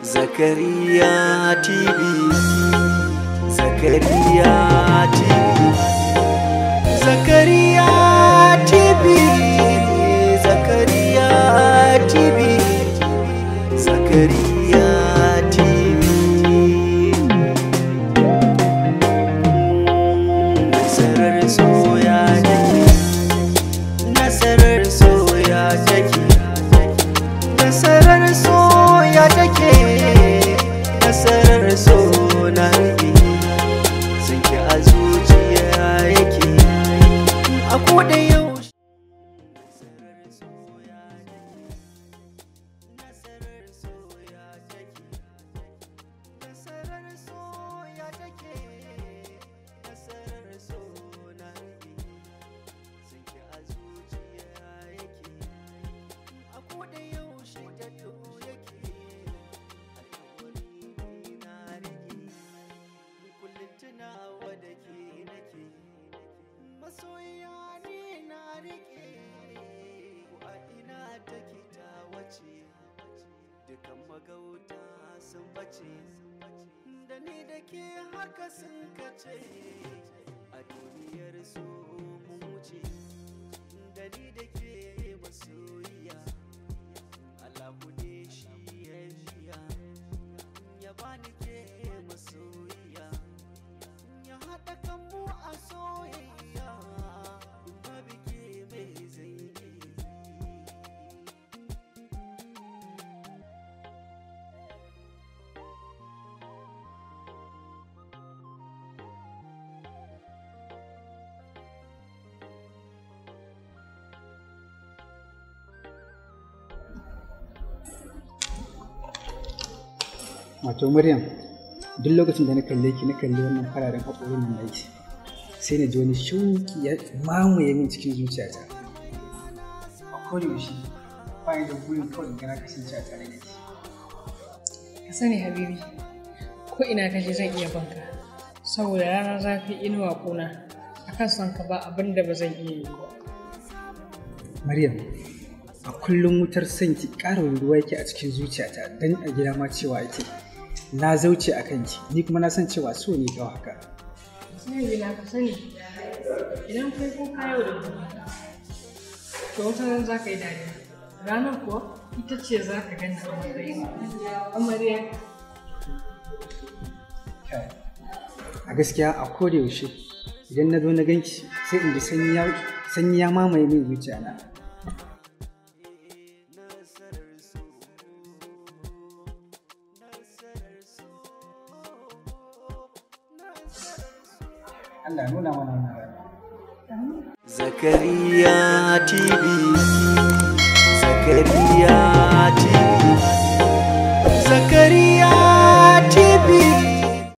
Zakariya TV, Zakariya TV, Zakariya TV, Zakariya TV, Zakariya TV. Nasarar soya take, nasarar soya take, nasarar soya take, nasarar so na rike, sun ki a zuciya yake a koda yaushe. Nasarar soya take, nasarar soya take, nasarar soya take, nasarar so na rike, sun ki a zuciya yake a koda yaushe da to yake. Tunawa da ke nake masoyiya ne na rike, a ina take ta wace dukan magauta sun bace, da ni da ke haka sun kace a duniyar su mun wuce, da ni da ke masoyiya Allahu ne shi ya biya ya bani ke masoyiya, ya haɗa kanmu a soyayya babu ke mai zai yi. Wato Maryam, duk lokacin da na kalle ki na kalli wannan fararen haƙorin nan naki, sai na ji wani shauki ya mamaye min cikin zuciyata. A koda yaushe bayan da burin kawai in ga na kasance a tare da ki. Ka sani Habibi, ko ina ka je zan iya banka, saboda rana zafi inuwa ƙuna, akan son ka ba abin da ba zan iya yi ba. Maryam, a kullum wutar son ki ƙara ruwa yake a cikin zuciyata, don a gida ma cewa ake na zauce a kanki, ni kuma na san cewa so ne kawai haka. Sai na ka sani, idan kai kuka yau da gobe, to wata ran za ka yi dariya, ranar kuwa ita ce za ka gani a matsayin amarya. A gaskiya a koda yaushe idan na zo na ganki sai in ji sanyi ya mamaye min zuciyana. Allah nuna mana wannan rana. Zakariya TV, Zakariya